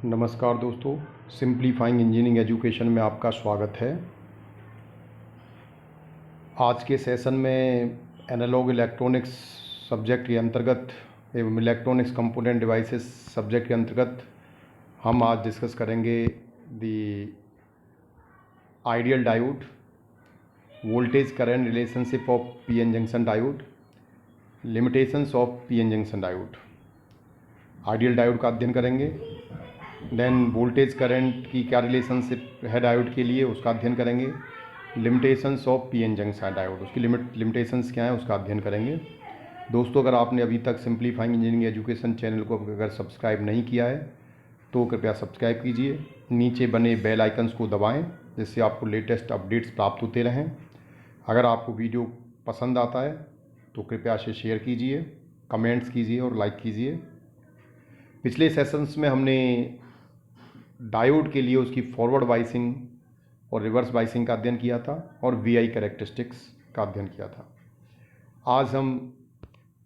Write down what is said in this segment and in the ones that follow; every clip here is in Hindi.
नमस्कार दोस्तों, सिंप्लीफाइंग इंजीनियरिंग एजुकेशन में आपका स्वागत है। आज के सेशन में एनालॉग इलेक्ट्रॉनिक्स सब्जेक्ट के अंतर्गत एवं इलेक्ट्रॉनिक्स कंपोनेंट डिवाइसेस सब्जेक्ट के अंतर्गत हम आज डिस्कस करेंगे the ideal diode, voltage current relationship of PN junction diode, limitations of PN junction diode. Ideal diode का अध्ययन करेंगे। देन वोल्टेज करंट की क्या रिलेशनशिप है डायोड के लिए, उसका अध्ययन करेंगे। Limitations of PN junction diode, उसकी लिमिटेशंस क्या है उसका अध्ययन करेंगे। दोस्तों, अगर आपने अभी तक सिंप्लीफाइंग इंजीनियरिंग एजुकेशन चैनल को अगर सब्सक्राइब नहीं किया है तो कृपया सब्सक्राइब कीजिए। नीचे बने बेल आइकन्स को दबाएं जिससे आपको लेटेस्ट अपडेट्स प्राप्त होते रहें। अगर आपको वीडियो पसंद आता है तो कृपया इसे शेयर कीजिए, कमेंट्स कीजिए और लाइक कीजिए। पिछले सेशंस में हमने डायोड के लिए उसकी फॉरवर्ड बाइसिंग और रिवर्स बाइसिंग का अध्ययन किया था और वीआई कैरेक्टरिस्टिक्स का अध्ययन किया था। आज हम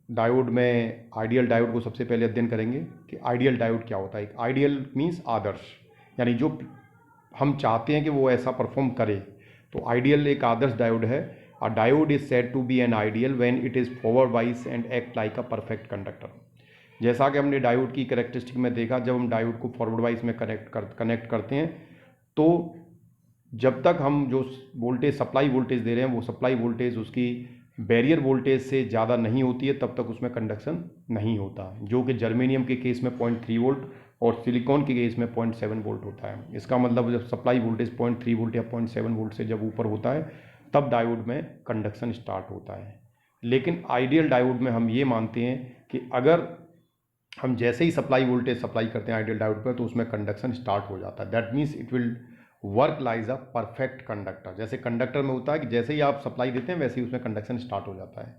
डायोड में आइडियल डायोड को सबसे पहले अध्ययन करेंगे कि आइडियल डायोड क्या होता है। एक आइडियल मीन्स आदर्श, यानी जो हम चाहते हैं कि वो ऐसा परफॉर्म करे, तो आइडियल एक आदर्श डायोड है। A diode is said to be an ideal when it is forward bias and act like a perfect conductor. जैसा कि हमने डायोड की कैरेक्टरिस्टिक में देखा, जब हम डायोड को फॉरवर्ड वाइज में कनेक्ट करते हैं तो जब तक हम जो वोल्टेज सप्लाई वोल्टेज दे रहे हैं वो सप्लाई वोल्टेज उसकी बैरियर वोल्टेज से ज़्यादा नहीं होती है, तब तक उसमें कंडक्शन नहीं होता, जो कि जर्मेनियम के केस में 0.3 वोल्ट और सिलिकॉन के केस में 0.7 वोल्ट होता है। इसका मतलब जब सप्लाई वोल्टेज 0.3 वोल्ट या 0.7 वोल्ट से जब ऊपर होता है तब डायोड में कंडक्शन स्टार्ट होता है। लेकिन आइडियल डायोड में हम ये मानते हैं कि अगर हम जैसे ही सप्लाई वोल्टेज सप्लाई करते हैं आइडियल डायोड पर तो उसमें कंडक्शन स्टार्ट हो जाता है। That means it will work lies a perfect conductor. जैसे कंडक्टर में होता है कि जैसे ही आप सप्लाई देते हैं वैसे ही उसमें कंडक्शन स्टार्ट हो जाता है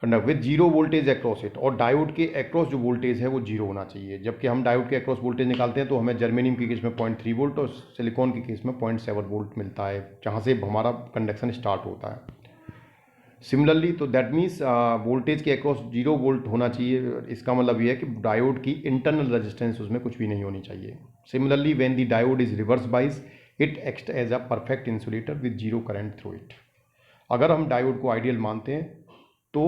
conduct with zero voltage across it. और डायोड के अक्रॉस जो वोल्टेज है वो जीरो होना चाहिए। जबकि हम डायोड के अक्रॉस वोल्टेज निकालते हैं तो हमें जर्मेनियम के केस में 0.3 वोल्ट और सिलिकॉन के केस में 0.7 वोल्ट मिलता है, जहाँ से हमारा कंडक्शन स्टार्ट होता है। सिमिलरली तो दैट मीन्स वोल्टेज के अक्रॉस जीरो वोल्ट होना चाहिए। इसका मतलब ये है कि डायोड की इंटरनल रेजिस्टेंस उसमें कुछ भी नहीं होनी चाहिए। Similarly when the diode is reverse bias it act as a perfect insulator with zero current through it. अगर हम डायोड को आइडियल मानते हैं तो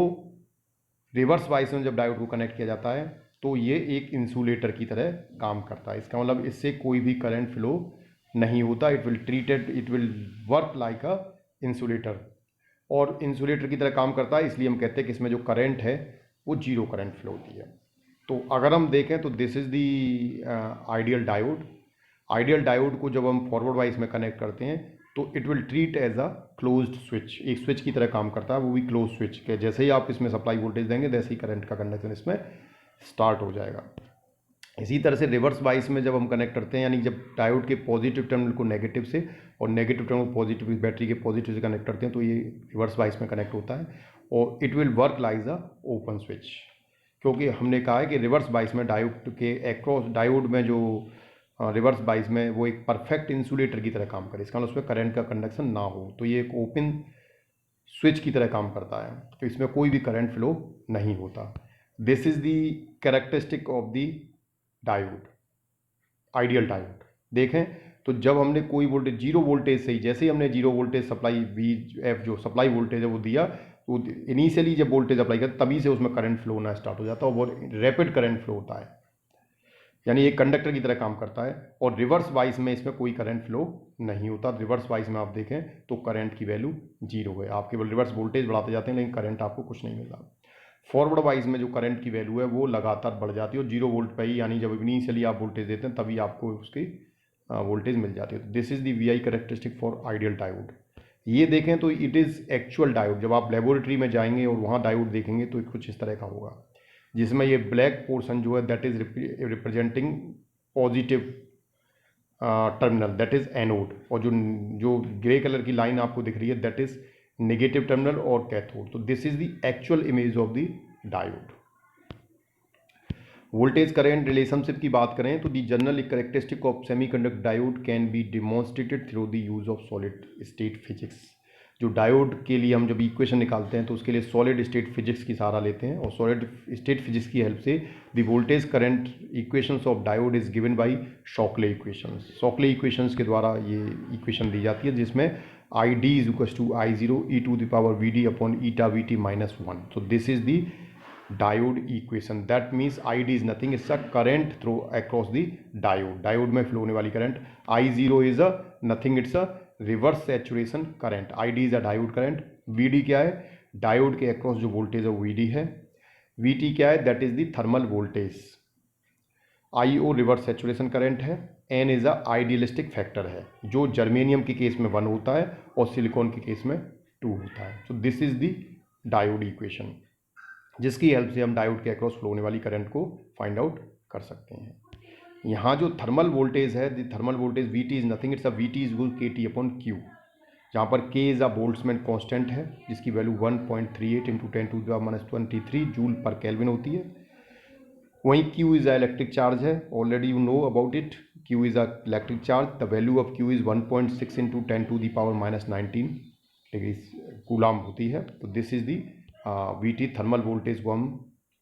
रिवर्स बाइस में जब डायोड को कनेक्ट किया जाता है तो ये एक इंसुलेटर की तरह काम करता है। इसका मतलब इससे कोई भी करंट फ्लो नहीं होता। It will work like a insulator और इंसुलेटर की तरह काम करता है, इसलिए हम कहते हैं कि इसमें जो करंट है वो जीरो करंट फ्लो होती है। तो अगर हम देखें तो this is the ideal diode. Ideal diode को जब हम फॉरवर्ड वाइज में कनेक्ट करते हैं तो it will treat as a closed switch. एक स्विच की तरह काम करता है, वो भी क्लोज स्विच के। जैसे ही आप इसमें सप्लाई वोल्टेज देंगे वैसे ही करंट का कंडक्शन इसमें स्टार्ट हो जाएगा। इसी तरह से रिवर्स बाइस में जब हम कनेक्ट करते हैं, यानी जब डायोड के पॉजिटिव टर्मिनल को नेगेटिव से और नेगेटिव टर्मिनल को पॉजिटिव बैटरी के पॉजिटिव से कनेक्ट करते हैं तो ये रिवर्स बाइस में कनेक्ट होता है और it will work like a open switch. क्योंकि हमने कहा है कि रिवर्स बाइस में डायोड के एक्रॉस डायोड में जो रिवर्स बाइस में वो एक परफेक्ट इंसुलेटर की तरह काम करे। इसका मतलब उसमें करंट का कंडक्शन ना हो, तो ये एक ओपन स्विच की तरह काम करता है, तो इसमें कोई भी करंट फ्लो नहीं होता। This is the characteristic of the diode, ideal diode. देखें तो जब हमने कोई वोल्टेज जीरो वोल्टेज से ही, जैसे ही हमने zero voltage supply V F जो सप्लाई वोल्टेज है वो दिया, तो इनिशियली जब वोल्टेज अप्लाई कर तभी से उसमें करंट फ्लो होना स्टार्ट हो जाता है और वो रैपिड करंट फ्लो होता है, यानी एक कंडक्टर की तरह काम करता है। और रिवर्स वाइस में इसमें कोई करंट फ्लो नहीं होता। रिवर्स वाइस में आप देखें तो करंट की वैल्यू जीरो है, आप केवल रिवर्स वोल्टेज बढ़ाते जाते हैं लेकिन करंट आपको कुछ नहीं मिल रहा। फॉरवर्ड वाइज में जो करंट की वैल्यू है वो लगातार बढ़ जाती है और जीरो वोल्ट पे ही, यानी जब इनिशियली आप वोल्टेज देते हैं तभी आपको उसकी वोल्टेज मिल जाती है। तो this is the V I characteristic for ideal diode. ये देखें तो इट इज़ एक्चुअल डायोड। जब आप लेबोरेटरी में जाएंगे और वहाँ डायोड देखेंगे तो कुछ इस तरह का होगा, जिसमें ये ब्लैक पोर्शन जो है that is representing positive terminal, that is anode, और जो जो ग्रे कलर की लाइन आपको दिख रही है दैट इज नेगेटिव टर्मिनल और कैथोड। तो this is the actual image of the diode. Voltage current relationship की बात करें तो the general characteristic of semiconductor diode can be demonstrated through the use of solid state physics. जो डायोड के लिए हम जब इक्वेशन निकालते हैं तो उसके लिए सॉलिड स्टेट फिजिक्स की सहारा लेते हैं, और सॉलिड स्टेट फिजिक्स की हेल्प से the voltage current equations of diode is given by Shockley equations. Shockley equations के द्वारा ये इक्वेशन दी जाती है, जिसमें I D is equal to I zero e to the power V D upon eta V T minus one. So this is the diode equation. That means I D is nothing, it's a current through across the diode. Diode में फ्लो होने वाली current. I zero is a nothing, it's a reverse saturation current. I D is a diode current. V D क्या है? डायोड के अक्रॉस जो वोल्टेज है वो वी डी है। वी टी क्या है? That is the thermal voltage. I O reverse saturation current है। N is a idealistic factor है, जो जर्मेनियम के केस में 1 होता है और सिलिकॉन के केस में 2 होता है। सो this is the diode equation, जिसकी हेल्प से हम डायोड के अक्रॉस फ्लो होने वाली करंट को फाइंड आउट कर सकते हैं। यहाँ जो थर्मल वोल्टेज है, the thermal voltage V T is nothing, it's a V T is equal K T upon Q, जहाँ पर K is a Boltzmann constant है, जिसकी value 1.38 into 10⁻23 joule per kelvin होती है। वहीं Q is a electric charge है, already you know about it. Q is a electric charge, the value of Q is 1.6 into 10⁻⁻19 degree coulomb होती है। तो this is the V T thermal voltage को हम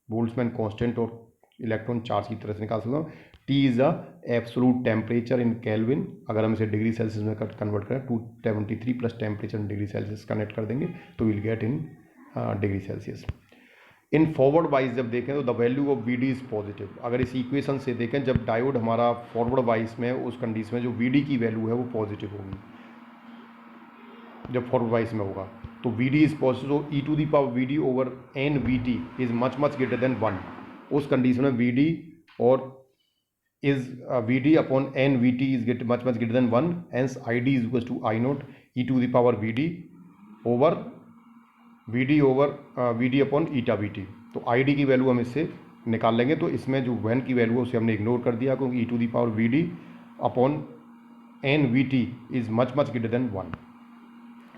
बोल्ट्जमैन कांस्टेंट और इलेक्ट्रॉन चार्ज की तरह से निकाल सकते हैं। T is a absolute temperature in Kelvin. अगर हम इसे डिग्री सेल्सियस में कन्वर्ट करें, 273 plus temperature in degree Celsius connect कर देंगे तो will get in degree Celsius. In forward bias जब देखें तो the value of V D is positive. अगर इस इक्वेशन से देखें, जब डायोड हमारा फॉरवर्ड वाइज में, उस कंडीशन में जो वी डी की वैल्यू है वो पॉजिटिव होगी। जब फॉरवर्ड वाइज में होगा तो वी डी इज पॉजिटिव, तो E to the power V D over N V T is much much greater than 1। उस कंडीशन में वी डी और is V D upon N V T is much much greater than 1, hence I D is equal to I naught E to the power V D over V D upon eta V T. तो आई डी की वैल्यू हम इससे निकाल लेंगे, तो इसमें जो वन की वैल्यू है उसे हमने इग्नोर कर दिया, क्योंकि E to the power V D upon N V T is much much greater than 1।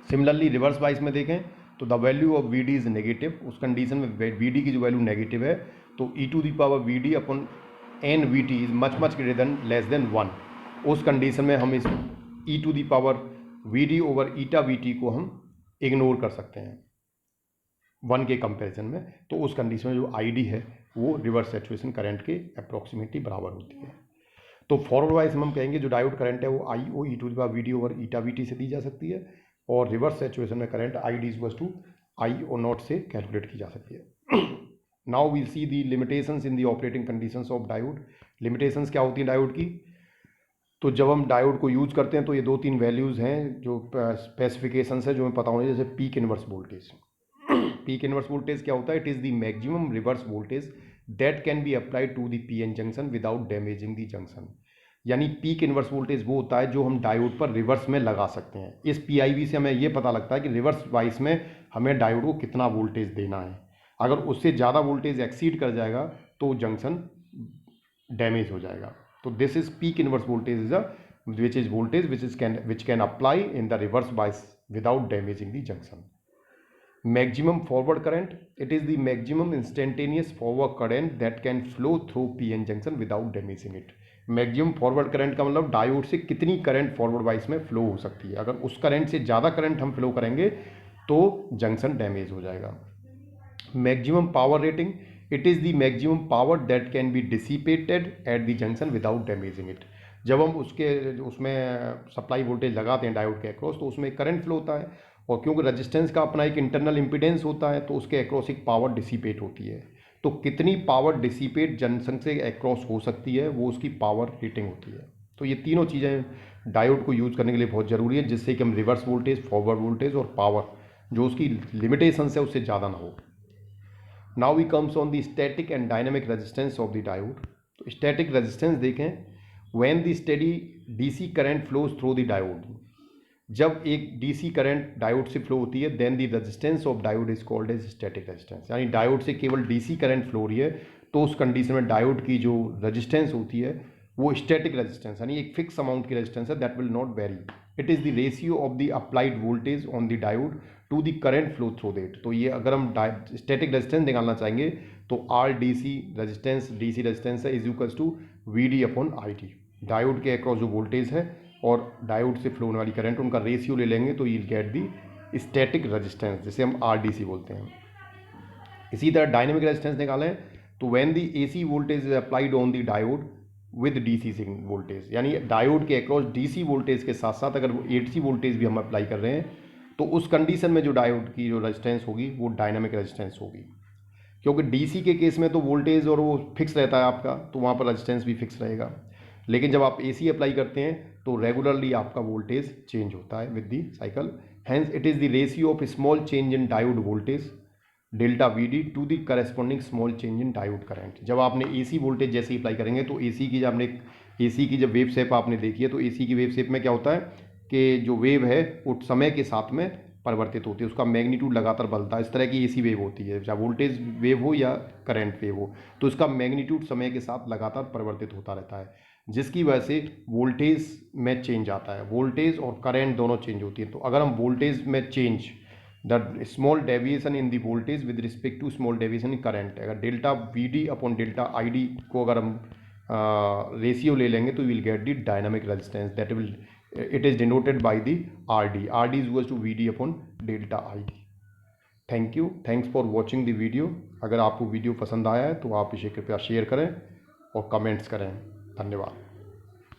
Similarly reverse wise में देखें तो the value of V D is negative. उस कंडीशन में वी डी की जो वैल्यू नेगेटिव है, तो E to the power V D upon N V T is much much greater than less than 1। उस कंडीशन में हम इस E to the power V D over eta V T को हम इग्नोर कर सकते हैं 1 के कंपैरिजन में। तो उस कंडीशन में जो आई डी है वो रिवर्स सैचुरेशन करंट के अप्रॉक्सीमेटली बराबर होती है। तो फॉरवर्ड वाइज हम कहेंगे जो डायोड करंट है वो I O E to the power V D over eta V T से दी जा सकती है, और रिवर्स सैचुरेशन में current I D equals to I O naught से कैलकुलेट की जा सकती है। Now we'll see the limitations in the operating conditions of diode. Limitations क्या होती है डायोड की? तो जब हम डायोड को यूज करते हैं तो ये 2-3 वैल्यूज़ हैं जो स्पेसिफिकेशंस है जो हमें पता होने, जैसे peak inverse voltage. Peak inverse voltage क्या होता है? It is the maximum reverse voltage that can be applied to the P N junction without damaging the junction. यानी पीक इनवर्स वोल्टेज वो होता है जो हम डायोड पर रिवर्स में लगा सकते हैं। इस पीआईवी से हमें ये पता लगता है कि रिवर्स वाइज में हमें डायोड को कितना वोल्टेज देना है। अगर उससे ज़्यादा वोल्टेज एक्सीड कर जाएगा तो जंक्शन डैमेज हो जाएगा। तो this is peak inverse voltage is a which is voltage which can apply in the reverse bias without damaging the junction. Maximum forward current, it is the maximum instantaneous forward current that can flow through P N junction without damaging it. Maximum forward current का मतलब डायोड से कितनी करंट फॉरवर्ड वाइस में फ्लो हो सकती है। अगर उस करंट से ज़्यादा करंट हम फ्लो करेंगे तो जंक्शन डैमेज हो जाएगा। Maximum power rating, it is the maximum power that can B dissipated at the junction without damaging it. जब हम उसमें सप्लाई वोल्टेज लगाते हैं डायोड के अक्रॉस तो उसमें करंट फ्लो होता है, और क्योंकि रजिस्टेंस का अपना एक इंटरनल इम्पीडेंस होता है तो उसके अक्रॉस एक पावर डिसिपेट होती है। तो कितनी पावर डिसिपेट जंक्शन से अक्रॉस हो सकती है वो उसकी पावर रेटिंग होती है। तो ये तीनों चीज़ें डायोड को यूज़ करने के लिए बहुत ज़रूरी है, जिससे कि हम रिवर्स वोल्टेज, फॉरवर्ड वोल्टेज और पावर जो उसकी लिमिटेशंस है उससे ज़्यादा ना हो। Now we comes on the static and dynamic resistance of the diode. तो स्टैटिक रेजिस्टेंस देखें, when the steady DC current flows through the diode. जब एक डीसी करंट डायोड से फ्लो होती है then the resistance of diode is called as static resistance. यानी डायोड से केवल डीसी करंट फ्लो हो रही है तो उस कंडीशन में डायोड की जो रेजिस्टेंस होती है वो स्टैटिक रेजिस्टेंस, यानी एक फिक्स अमाउंट की रेजिस्टेंस है, that will not vary. It is the ratio of the applied voltage on the diode to the current flow through that. तो ये अगर हम स्टैटिक रेजिस्टेंस निकालना चाहेंगे तो आर डीसी रेजिस्टेंस है is equals to V D upon I T. Diode के अक्रॉस जो वोल्टेज है और डायोड से फ्लो होने वाली करंट उनका रेशियो ले लेंगे तो you will get the static resistance, जिसे हम RDC बोलते हैं। इसी तरह डायनेमिक रेजिस्टेंस निकालें तो when the AC voltage is applied on the diode with DC voltage, यानी डायोड के अक्रॉस DC वोल्टेज के साथ साथ अगर वो AC वोल्टेज भी हम अप्लाई कर रहे हैं तो उस कंडीशन में जो डायोड की जो रेजिस्टेंस होगी वो डायनामिक रेजिस्टेंस होगी। क्योंकि DC के केस में तो वोल्टेज और वो फिक्स रहता है आपका, तो वहाँ पर रेजिस्टेंस भी फिक्स रहेगा। लेकिन जब आप AC अप्लाई करते हैं तो रेगुलरली आपका वोल्टेज चेंज होता है with the cycle. Hence it is the ratio of small change in diode voltage delta VD to the corresponding small change in diode current. जब आपने AC वोल्टेज जैसे ही अप्लाई करेंगे तो AC की जब आपने AC की जब वेव शेप आपने देखी है तो AC की वेव शेप में क्या होता है कि जो वेव है वो समय के साथ में परिवर्तित होती है, उसका मैग्नीट्यूड लगातार बदलता है। इस तरह की AC वेव होती है, चाहे वोल्टेज वेव हो या करंट वेव हो, तो इसका मैग्नीट्यूड समय के साथ लगातार परिवर्तित होता रहता है, जिसकी वजह से वोल्टेज में चेंज आता है। वोल्टेज और करंट दोनों चेंज होती है। तो अगर हम वोल्टेज में change the small deviation in the voltage with respect to small deviation in current, अगर delta VD upon delta ID को अगर हम रेशियो ले लेंगे तो will get the dynamic resistance that will it is denoted by the RD is equal to VD upon delta ID। Thank you, thanks for watching the video. अगर आपको वीडियो पसंद आया है तो आप इसे कृपया शेयर करें और कमेंट्स करें। धन्यवाद।